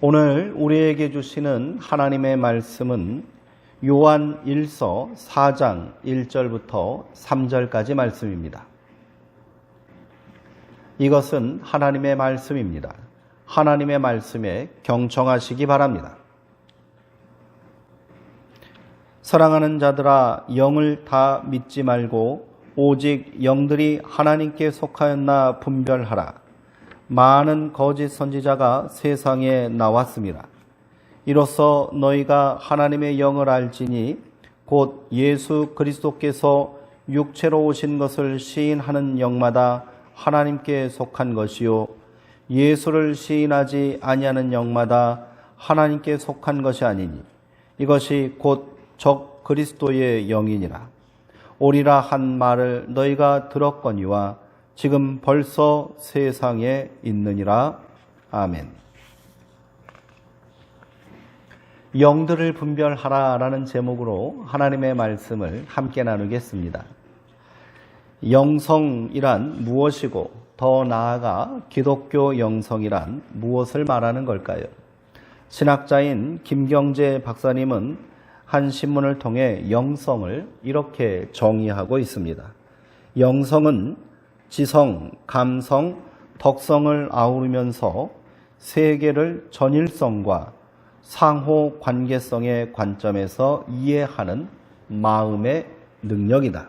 오늘 우리에게 주시는 하나님의 말씀은 요한 1서 4장 1절부터 3절까지 말씀입니다. 이것은 하나님의 말씀입니다. 하나님의 말씀에 경청하시기 바랍니다. 사랑하는 자들아, 영을 다 믿지 말고 오직 영들이 하나님께 속하였나 분별하라. 많은 거짓 선지자가 세상에 나왔습니다. 이로써 너희가 하나님의 영을 알지니 곧 예수 그리스도께서 육체로 오신 것을 시인하는 영마다 하나님께 속한 것이요 예수를 시인하지 아니하는 영마다 하나님께 속한 것이 아니니 이것이 곧 적 그리스도의 영이니라. 오리라 한 말을 너희가 들었거니와 지금 벌써 세상에 있느니라. 아멘. 영들을 분별하라라는 제목으로 하나님의 말씀을 함께 나누겠습니다. 영성이란 무엇이고 더 나아가 기독교 영성이란 무엇을 말하는 걸까요? 신학자인 김경재 박사님은 한 신문을 통해 영성을 이렇게 정의하고 있습니다. 영성은 지성, 감성, 덕성을 아우르면서 세계를 전일성과 상호 관계성의 관점에서 이해하는 마음의 능력이다.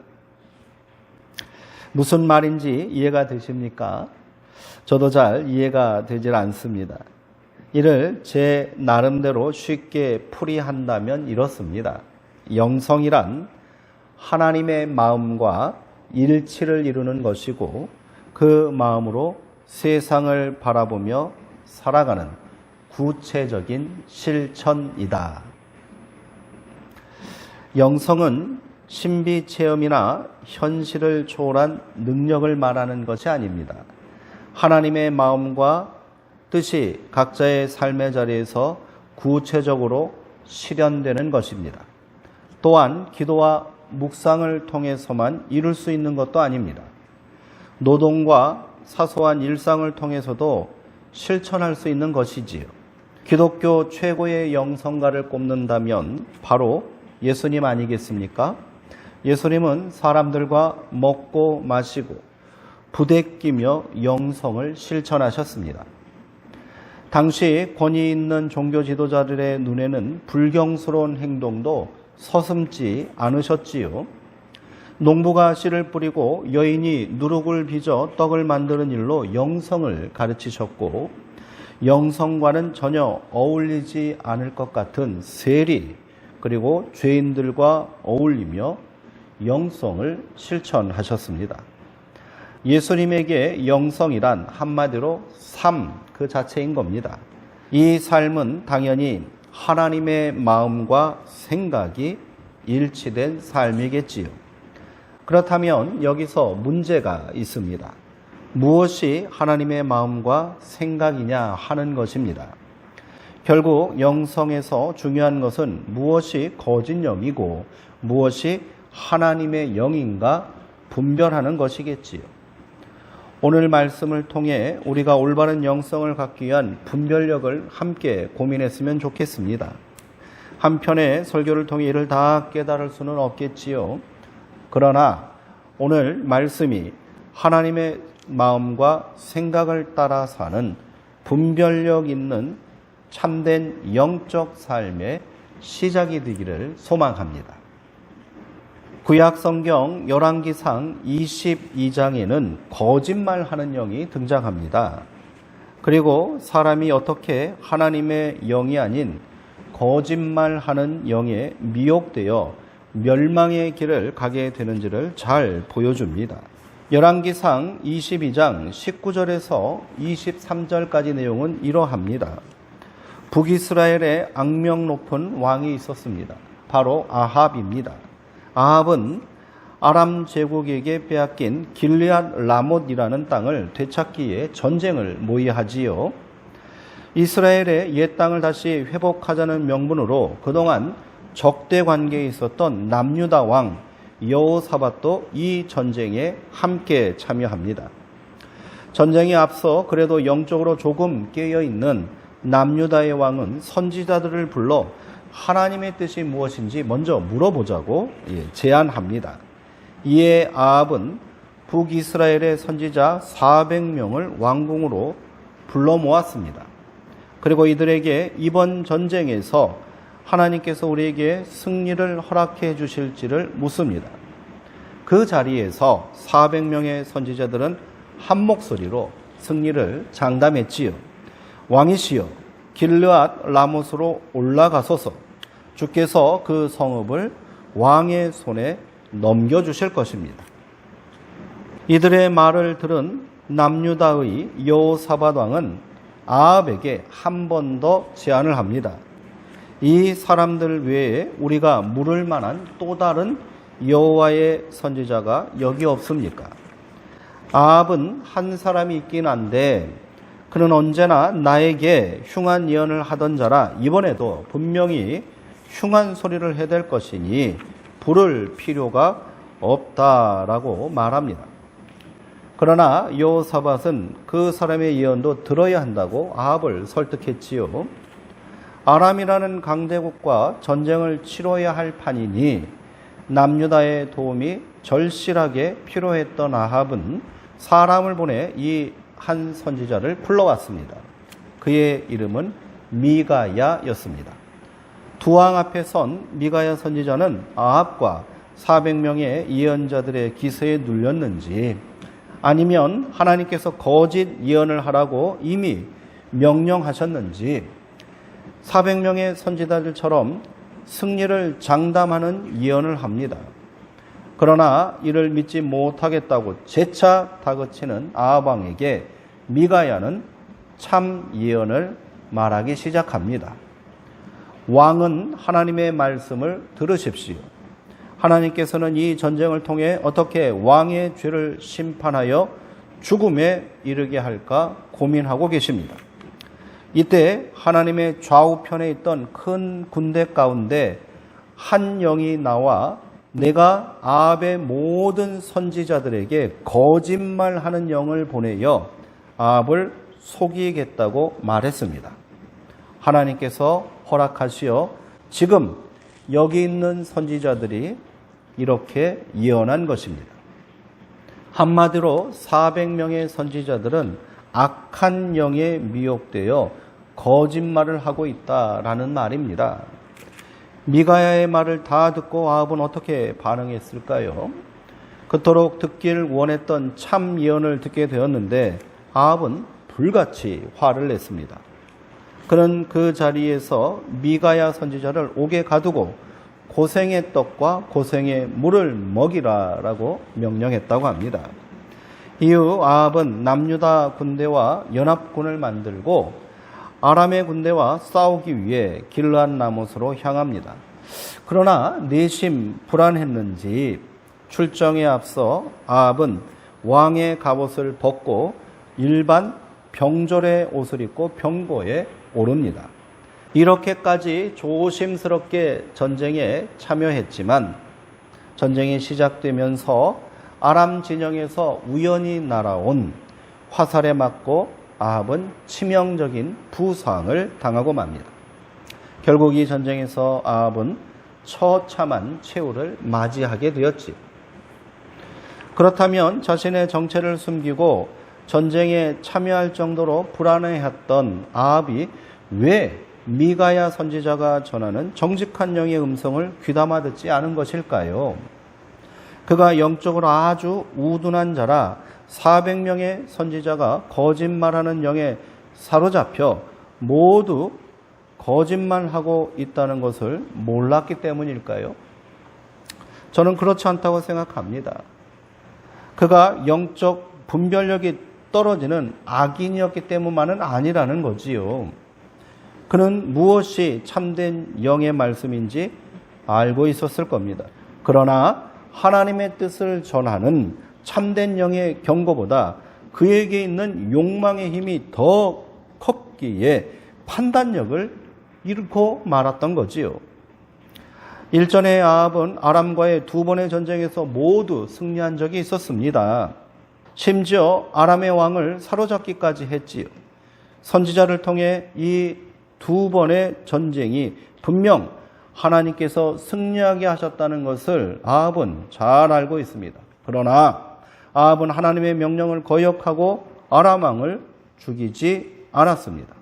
무슨 말인지 이해가 되십니까? 저도 잘 이해가 되질 않습니다. 이를 제 나름대로 쉽게 풀이한다면 이렇습니다. 영성이란 하나님의 마음과 일치를 이루는 것이고 그 마음으로 세상을 바라보며 살아가는 구체적인 실천이다. 영성은 신비 체험이나 현실을 초월한 능력을 말하는 것이 아닙니다. 하나님의 마음과 뜻이 각자의 삶의 자리에서 구체적으로 실현되는 것입니다. 또한 기도와 묵상을 통해서만 이룰 수 있는 것도 아닙니다. 노동과 사소한 일상을 통해서도 실천할 수 있는 것이지요. 기독교 최고의 영성가를 꼽는다면 바로 예수님 아니겠습니까? 예수님은 사람들과 먹고 마시고 부대끼며 영성을 실천하셨습니다. 당시 권위 있는 종교 지도자들의 눈에는 불경스러운 행동도 서슴지 않으셨지요. 농부가 씨를 뿌리고 여인이 누룩을 빚어 떡을 만드는 일로 영성을 가르치셨고 영성과는 전혀 어울리지 않을 것 같은 세리 그리고 죄인들과 어울리며 영성을 실천하셨습니다. 예수님에게 영성이란 한마디로 삶 그 자체인 겁니다. 이 삶은 당연히 하나님의 마음과 생각이 일치된 삶이겠지요. 그렇다면 여기서 문제가 있습니다. 무엇이 하나님의 마음과 생각이냐 하는 것입니다. 결국 영성에서 중요한 것은 무엇이 거짓 영이고 무엇이 하나님의 영인가 분별하는 것이겠지요. 오늘 말씀을 통해 우리가 올바른 영성을 갖기 위한 분별력을 함께 고민했으면 좋겠습니다. 한편의 설교를 통해 이를 다 깨달을 수는 없겠지요. 그러나 오늘 말씀이 하나님의 마음과 생각을 따라 사는 분별력 있는 참된 영적 삶의 시작이 되기를 소망합니다. 구약 성경 열왕기상 22장에는 거짓말하는 영이 등장합니다. 그리고 사람이 어떻게 하나님의 영이 아닌 거짓말하는 영에 미혹되어 멸망의 길을 가게 되는지를 잘 보여줍니다. 열왕기상 22장 19절에서 23절까지 내용은 이러합니다. 북이스라엘에 악명 높은 왕이 있었습니다. 바로 아합입니다. 아합은 아람 제국에게 빼앗긴 길르앗 라못이라는 땅을 되찾기 위해 전쟁을 모의하지요. 이스라엘의 옛 땅을 다시 회복하자는 명분으로 그동안 적대 관계에 있었던 남유다 왕 여호사밧도 이 전쟁에 함께 참여합니다. 전쟁에 앞서 그래도 영적으로 조금 깨어있는 남유다의 왕은 선지자들을 불러 하나님의 뜻이 무엇인지 먼저 물어보자고 제안합니다. 이에 아합은 북이스라엘의 선지자 400명을 왕궁으로 불러 모았습니다. 그리고 이들에게 이번 전쟁에서 하나님께서 우리에게 승리를 허락해 주실지를 묻습니다. 그 자리에서 400명의 선지자들은 한 목소리로 승리를 장담했지요. 왕이시여, 길르앗 라못으로 올라가소서. 주께서 그 성읍을 왕의 손에 넘겨주실 것입니다. 이들의 말을 들은 남유다의 여호사밧 왕은 아합에게 한 번 더 제안을 합니다. 이 사람들 외에 우리가 물을 만한 또 다른 여호와의 선지자가 여기 없습니까? 아합은 한 사람이 있긴 한데 그는 언제나 나에게 흉한 예언을 하던 자라 이번에도 분명히 흉한 소리를 해댈 것이니 부를 필요가 없다라고 말합니다. 그러나 여호사밧은 그 사람의 예언도 들어야 한다고 아합을 설득했지요. 아람이라는 강대국과 전쟁을 치러야 할 판이니 남유다의 도움이 절실하게 필요했던 아합은 사람을 보내 이 한 선지자를 불러왔습니다. 그의 이름은 미가야였습니다. 두 왕 앞에 선 미가야 선지자는 아합과 400명의 예언자들의 기세에 눌렸는지 아니면 하나님께서 거짓 예언을 하라고 이미 명령하셨는지 400명의 선지자들처럼 승리를 장담하는 예언을 합니다. 그러나 이를 믿지 못하겠다고 재차 다그치는 아합 왕에게 미가야는 참 예언을 말하기 시작합니다. 왕은 하나님의 말씀을 들으십시오. 하나님께서는 이 전쟁을 통해 어떻게 왕의 죄를 심판하여 죽음에 이르게 할까 고민하고 계십니다. 이때 하나님의 좌우편에 있던 큰 군대 가운데 한 영이 나와 내가 아합의 모든 선지자들에게 거짓말하는 영을 보내어 아합을 속이겠다고 말했습니다. 하나님께서 허락하시어 지금 여기 있는 선지자들이 이렇게 예언한 것입니다. 한마디로 400명의 선지자들은 악한 영에 미혹되어 거짓말을 하고 있다라는 말입니다. 미가야의 말을 다 듣고 아합은 어떻게 반응했을까요? 그토록 듣길 원했던 참 예언을 듣게 되었는데 아합은 불같이 화를 냈습니다. 그는 그 자리에서 미가야 선지자를 옥에 가두고 고생의 떡과 고생의 물을 먹이라라고 명령했다고 합니다. 이후 아합은 남유다 군대와 연합군을 만들고 아람의 군대와 싸우기 위해 길르앗 라못으로 향합니다. 그러나 내심 불안했는지 출정에 앞서 아합은 왕의 갑옷을 벗고 일반 병졸의 옷을 입고 병거에 오릅니다. 이렇게까지 조심스럽게 전쟁에 참여했지만 전쟁이 시작되면서 아람 진영에서 우연히 날아온 화살에 맞고 아합은 치명적인 부상을 당하고 맙니다. 결국 이 전쟁에서 아합은 처참한 최후를 맞이하게 되었지. 그렇다면 자신의 정체를 숨기고 전쟁에 참여할 정도로 불안해했던 아합이 왜 미가야 선지자가 전하는 정직한 영의 음성을 귀담아 듣지 않은 것일까요? 그가 영적으로 아주 우둔한 자라 400명의 선지자가 거짓말하는 영에 사로잡혀 모두 거짓말하고 있다는 것을 몰랐기 때문일까요? 저는 그렇지 않다고 생각합니다. 그가 영적 분별력이 떨어지는 악인이었기 때문만은 아니라는 거지요. 그는 무엇이 참된 영의 말씀인지 알고 있었을 겁니다. 그러나 하나님의 뜻을 전하는 참된 영의 경고보다 그에게 있는 욕망의 힘이 더 컸기에 판단력을 잃고 말았던 거지요. 일전에 아합은 아람과의 두 번의 전쟁에서 모두 승리한 적이 있었습니다. 심지어 아람의 왕을 사로잡기까지 했지요. 선지자를 통해 이 두 번의 전쟁이 분명 하나님께서 승리하게 하셨다는 것을 아합은 잘 알고 있습니다. 그러나 아합은 하나님의 명령을 거역하고 아람 왕을 죽이지 않았습니다.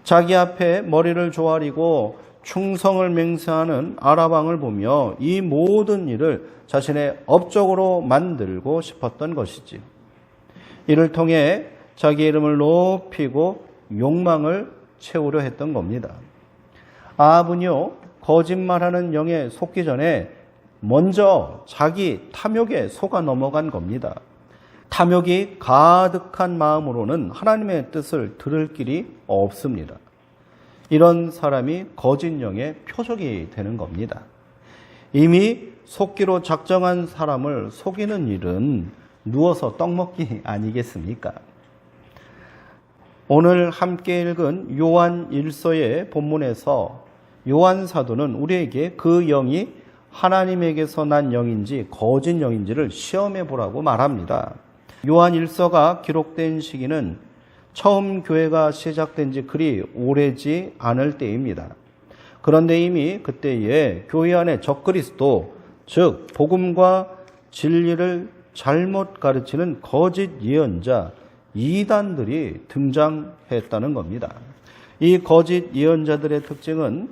자기 앞에 머리를 조아리고 충성을 맹세하는 아람 왕을 보며 이 모든 일을 자신의 업적으로 만들고 싶었던 것이지. 이를 통해 자기 이름을 높이고 욕망을 채우려 했던 겁니다. 아합은요, 거짓말하는 영에 속기 전에 먼저 자기 탐욕에 속아 넘어간 겁니다. 탐욕이 가득한 마음으로는 하나님의 뜻을 들을 길이 없습니다. 이런 사람이 거짓 영의 표적이 되는 겁니다. 이미 속기로 작정한 사람을 속이는 일은 누워서 떡 먹기 아니겠습니까? 오늘 함께 읽은 요한 1서의 본문에서 요한 사도는 우리에게 그 영이 하나님에게서 난 영인지 거짓 영인지를 시험해 보라고 말합니다. 요한 1서가 기록된 시기는 처음 교회가 시작된 지 그리 오래지 않을 때입니다. 그런데 이미 그때에 교회 안에 적그리스도, 즉 복음과 진리를 잘못 가르치는 거짓 예언자, 이단들이 등장했다는 겁니다. 이 거짓 예언자들의 특징은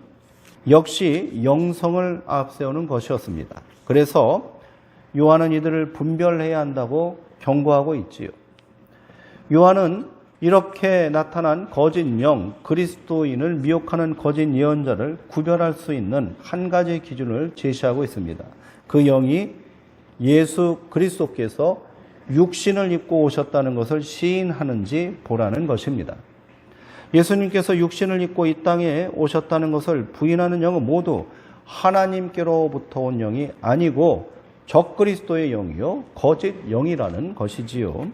역시 영성을 앞세우는 것이었습니다. 그래서 요한은 이들을 분별해야 한다고 경고하고 있지요. 요한은 이렇게 나타난 거짓 영, 그리스도인을 미혹하는 거짓 예언자를 구별할 수 있는 한 가지 기준을 제시하고 있습니다. 그 영이 예수 그리스도께서 육신을 입고 오셨다는 것을 시인하는지 보라는 것입니다. 예수님께서 육신을 입고 이 땅에 오셨다는 것을 부인하는 영은 모두 하나님께로부터 온 영이 아니고 적그리스도의 영이요 거짓 영이라는 것이지요.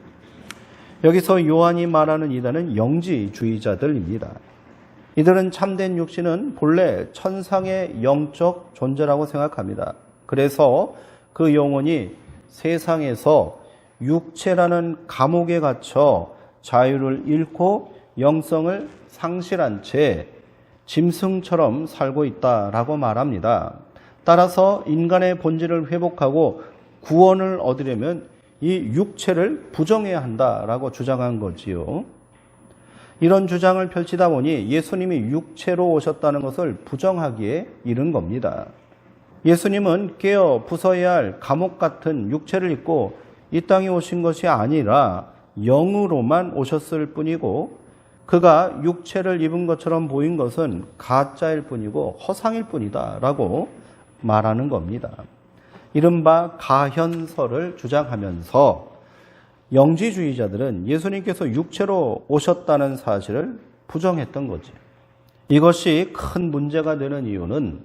여기서 요한이 말하는 이단은 영지주의자들입니다. 이들은 참된 육신은 본래 천상의 영적 존재라고 생각합니다. 그래서 그 영혼이 세상에서 육체라는 감옥에 갇혀 자유를 잃고 영성을 상실한 채 짐승처럼 살고 있다라고 말합니다. 따라서 인간의 본질을 회복하고 구원을 얻으려면 이 육체를 부정해야 한다라고 주장한 거지요. 이런 주장을 펼치다 보니 예수님이 육체로 오셨다는 것을 부정하기에 이른 겁니다. 예수님은 깨어 부숴야 할 감옥 같은 육체를 입고 이 땅에 오신 것이 아니라 영으로만 오셨을 뿐이고 그가 육체를 입은 것처럼 보인 것은 가짜일 뿐이고 허상일 뿐이다 라고 말하는 겁니다. 이른바 가현설을 주장하면서 영지주의자들은 예수님께서 육체로 오셨다는 사실을 부정했던 거지. 이것이 큰 문제가 되는 이유는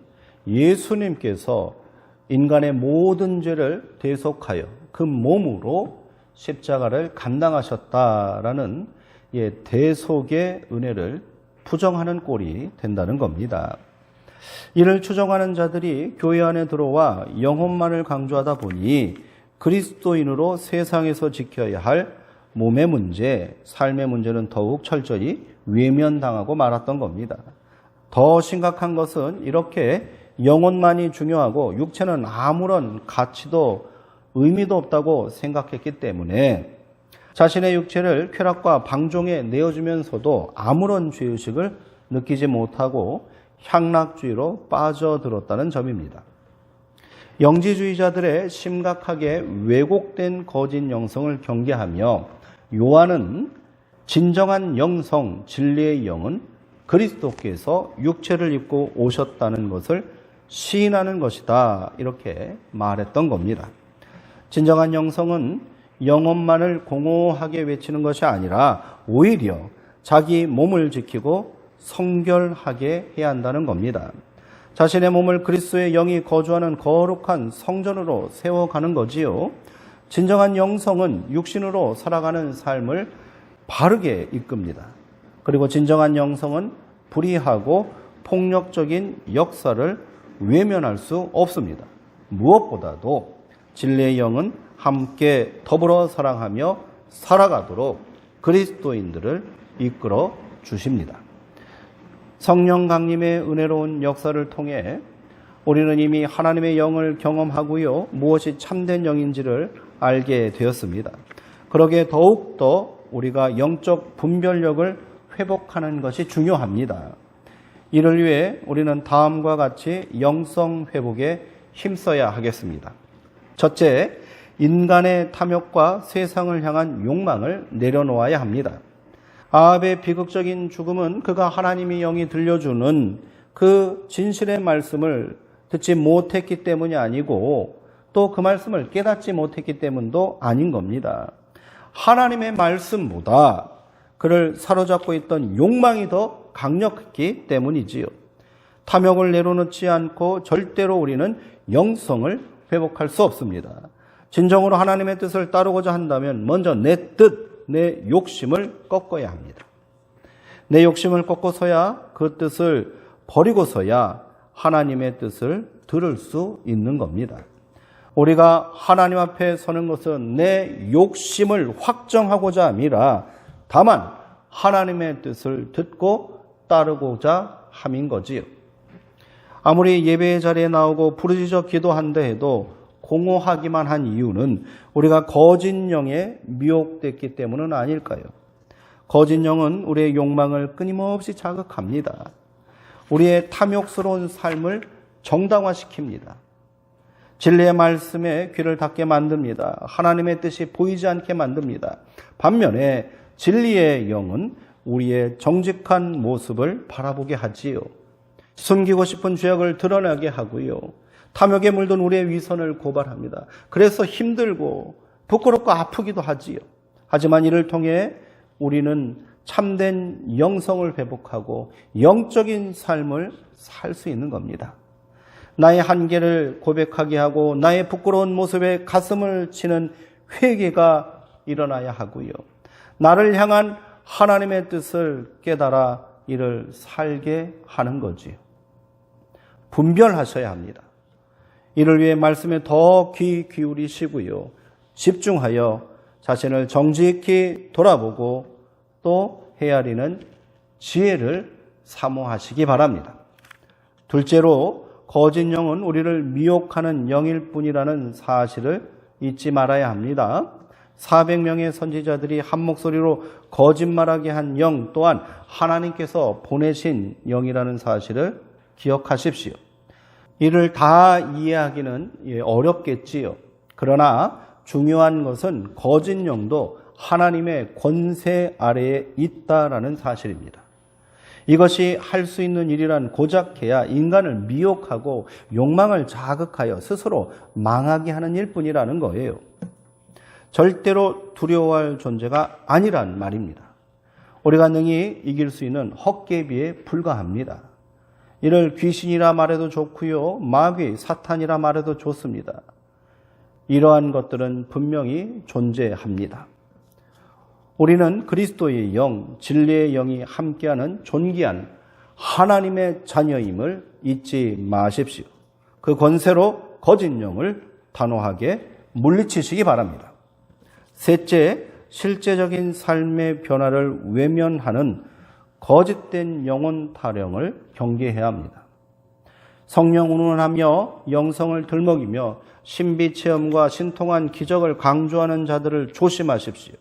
예수님께서 인간의 모든 죄를 대속하여 그 몸으로 십자가를 감당하셨다라는 대속의 은혜를 부정하는 꼴이 된다는 겁니다. 이를 추정하는 자들이 교회 안에 들어와 영혼만을 강조하다 보니 그리스도인으로 세상에서 지켜야 할 몸의 문제, 삶의 문제는 더욱 철저히 외면당하고 말았던 겁니다. 더 심각한 것은 이렇게 영혼만이 중요하고 육체는 아무런 가치도 의미도 없다고 생각했기 때문에 자신의 육체를 쾌락과 방종에 내어주면서도 아무런 죄의식을 느끼지 못하고 향락주의로 빠져들었다는 점입니다. 영지주의자들의 심각하게 왜곡된 거짓 영성을 경계하며 요한은 진정한 영성, 진리의 영은 그리스도께서 육체를 입고 오셨다는 것을 시인하는 것이다 이렇게 말했던 겁니다. 진정한 영성은 영혼만을 공허하게 외치는 것이 아니라 오히려 자기 몸을 지키고 성결하게 해야 한다는 겁니다. 자신의 몸을 그리스도의 영이 거주하는 거룩한 성전으로 세워가는 거지요. 진정한 영성은 육신으로 살아가는 삶을 바르게 이끕니다. 그리고 진정한 영성은 불의하고 폭력적인 역사를 외면할 수 없습니다. 무엇보다도 진리의 영은 함께 더불어 사랑하며 살아가도록 그리스도인들을 이끌어 주십니다. 성령 강림의 은혜로운 역사를 통해 우리는 이미 하나님의 영을 경험하고요, 무엇이 참된 영인지를 알게 되었습니다. 그러기에 더욱더 우리가 영적 분별력을 회복하는 것이 중요합니다. 이를 위해 우리는 다음과 같이 영성 회복에 힘써야 하겠습니다. 첫째, 인간의 탐욕과 세상을 향한 욕망을 내려놓아야 합니다. 아합의 비극적인 죽음은 그가 하나님의 영이 들려주는 그 진실의 말씀을 듣지 못했기 때문이 아니고 또 그 말씀을 깨닫지 못했기 때문도 아닌 겁니다. 하나님의 말씀보다 그를 사로잡고 있던 욕망이 더 강력했기 때문이지요. 탐욕을 내려놓지 않고 절대로 우리는 영성을 회복할 수 없습니다. 진정으로 하나님의 뜻을 따르고자 한다면 먼저 내 뜻, 내 욕심을 꺾어야 합니다. 내 욕심을 꺾어서야 그 뜻을 버리고서야 하나님의 뜻을 들을 수 있는 겁니다. 우리가 하나님 앞에 서는 것은 내 욕심을 확정하고자 함이라 다만 하나님의 뜻을 듣고 따르고자 함인 거지요. 아무리 예배의 자리에 나오고 부르짖어 기도한다 해도 공허하기만 한 이유는 우리가 거짓 영에 미혹됐기 때문은 아닐까요? 거짓 영은 우리의 욕망을 끊임없이 자극합니다. 우리의 탐욕스러운 삶을 정당화시킵니다. 진리의 말씀에 귀를 닫게 만듭니다. 하나님의 뜻이 보이지 않게 만듭니다. 반면에 진리의 영은 우리의 정직한 모습을 바라보게 하지요. 숨기고 싶은 죄악을 드러나게 하고요. 탐욕에 물든 우리의 위선을 고발합니다. 그래서 힘들고 부끄럽고 아프기도 하지요. 하지만 이를 통해 우리는 참된 영성을 회복하고 영적인 삶을 살 수 있는 겁니다. 나의 한계를 고백하게 하고 나의 부끄러운 모습에 가슴을 치는 회개가 일어나야 하고요. 나를 향한 하나님의 뜻을 깨달아 이를 살게 하는 거지요. 분별하셔야 합니다. 이를 위해 말씀에 더 귀 기울이시고요. 집중하여 자신을 정직히 돌아보고 또 헤아리는 지혜를 사모하시기 바랍니다. 둘째로 거짓 영은 우리를 미혹하는 영일 뿐이라는 사실을 잊지 말아야 합니다. 400명의 선지자들이 한 목소리로 거짓말하게 한 영 또한 하나님께서 보내신 영이라는 사실을 기억하십시오. 이를 다 이해하기는 어렵겠지요. 그러나 중요한 것은 거짓 영도 하나님의 권세 아래에 있다라는 사실입니다. 이것이 할 수 있는 일이란 고작 해야 인간을 미혹하고 욕망을 자극하여 스스로 망하게 하는 일뿐이라는 거예요. 절대로 두려워할 존재가 아니란 말입니다. 우리가 능히 이길 수 있는 헛개비에 불과합니다. 이를 귀신이라 말해도 좋고요. 마귀, 사탄이라 말해도 좋습니다. 이러한 것들은 분명히 존재합니다. 우리는 그리스도의 영, 진리의 영이 함께하는 존귀한 하나님의 자녀임을 잊지 마십시오. 그 권세로 거짓 영을 단호하게 물리치시기 바랍니다. 셋째, 실제적인 삶의 변화를 외면하는 거짓된 영혼 타령을 경계해야 합니다. 성령 운운하며 영성을 들먹이며 신비 체험과 신통한 기적을 강조하는 자들을 조심하십시오.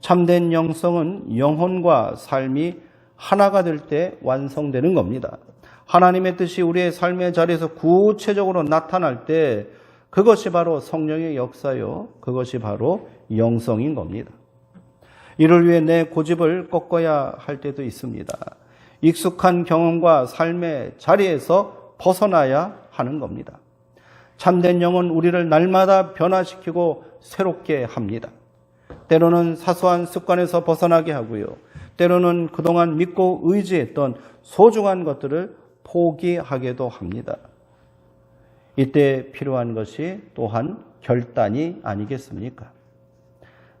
참된 영성은 영혼과 삶이 하나가 될 때 완성되는 겁니다. 하나님의 뜻이 우리의 삶의 자리에서 구체적으로 나타날 때 그것이 바로 성령의 역사요. 그것이 바로 영성인 겁니다. 이를 위해 내 고집을 꺾어야 할 때도 있습니다. 익숙한 경험과 삶의 자리에서 벗어나야 하는 겁니다. 참된 영은 우리를 날마다 변화시키고 새롭게 합니다. 때로는 사소한 습관에서 벗어나게 하고요. 때로는 그동안 믿고 의지했던 소중한 것들을 포기하게도 합니다. 이때 필요한 것이 또한 결단이 아니겠습니까?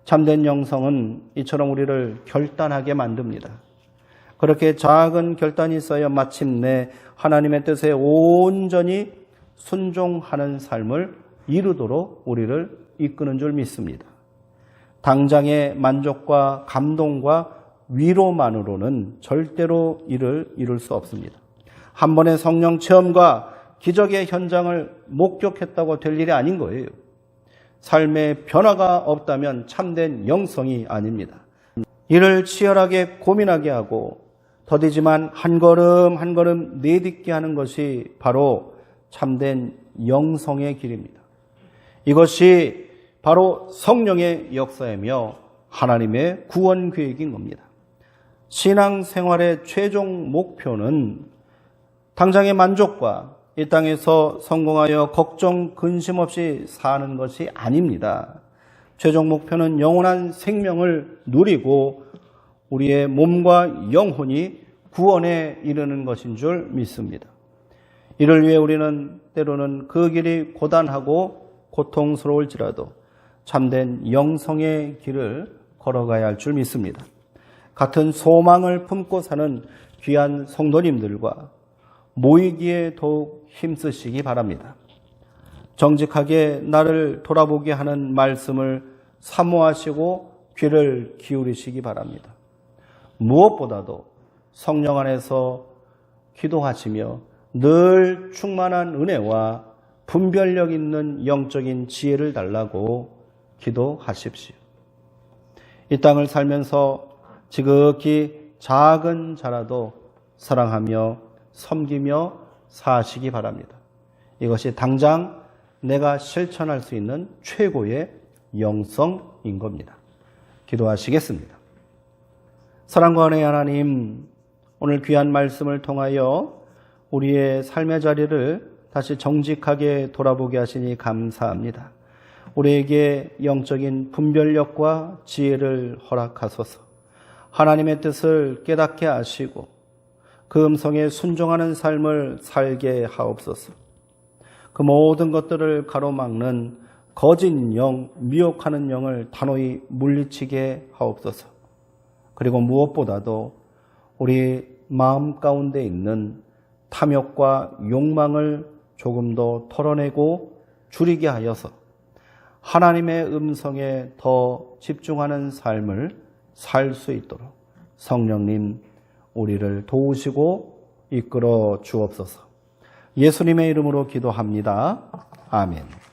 참된 영성은 이처럼 우리를 결단하게 만듭니다. 그렇게 작은 결단이 있어야 마침내 하나님의 뜻에 온전히 순종하는 삶을 이루도록 우리를 이끄는 줄 믿습니다. 당장의 만족과 감동과 위로만으로는 절대로 이를 이룰 수 없습니다. 한 번의 성령 체험과 기적의 현장을 목격했다고 될 일이 아닌 거예요. 삶의 변화가 없다면 참된 영성이 아닙니다. 이를 치열하게 고민하게 하고 더디지만 한 걸음 한 걸음 내딛게 하는 것이 바로 참된 영성의 길입니다. 이것이 바로 성령의 역사이며 하나님의 구원 계획인 겁니다. 신앙생활의 최종 목표는 당장의 만족과 이 땅에서 성공하여 걱정 근심 없이 사는 것이 아닙니다. 최종 목표는 영원한 생명을 누리고 우리의 몸과 영혼이 구원에 이르는 것인 줄 믿습니다. 이를 위해 우리는 때로는 그 길이 고단하고 고통스러울지라도 참된 영성의 길을 걸어가야 할 줄 믿습니다. 같은 소망을 품고 사는 귀한 성도님들과 모이기에 더욱 힘쓰시기 바랍니다. 정직하게 나를 돌아보게 하는 말씀을 사모하시고 귀를 기울이시기 바랍니다. 무엇보다도 성령 안에서 기도하시며 늘 충만한 은혜와 분별력 있는 영적인 지혜를 달라고 기도하십시오. 이 땅을 살면서 지극히 작은 자라도 사랑하며 섬기며 사시기 바랍니다. 이것이 당장 내가 실천할 수 있는 최고의 영성인 겁니다. 기도하시겠습니다. 사랑과 은혜의 하나님, 오늘 귀한 말씀을 통하여 우리의 삶의 자리를 다시 정직하게 돌아보게 하시니 감사합니다. 우리에게 영적인 분별력과 지혜를 허락하소서. 하나님의 뜻을 깨닫게 하시고 그 음성에 순종하는 삶을 살게 하옵소서. 그 모든 것들을 가로막는 거짓 영, 미혹하는 영을 단호히 물리치게 하옵소서. 그리고 무엇보다도 우리 마음 가운데 있는 탐욕과 욕망을 조금 더 털어내고 줄이게 하여서 하나님의 음성에 더 집중하는 삶을 살 수 있도록 성령님 우리를 도우시고 이끌어 주옵소서. 예수님의 이름으로 기도합니다. 아멘.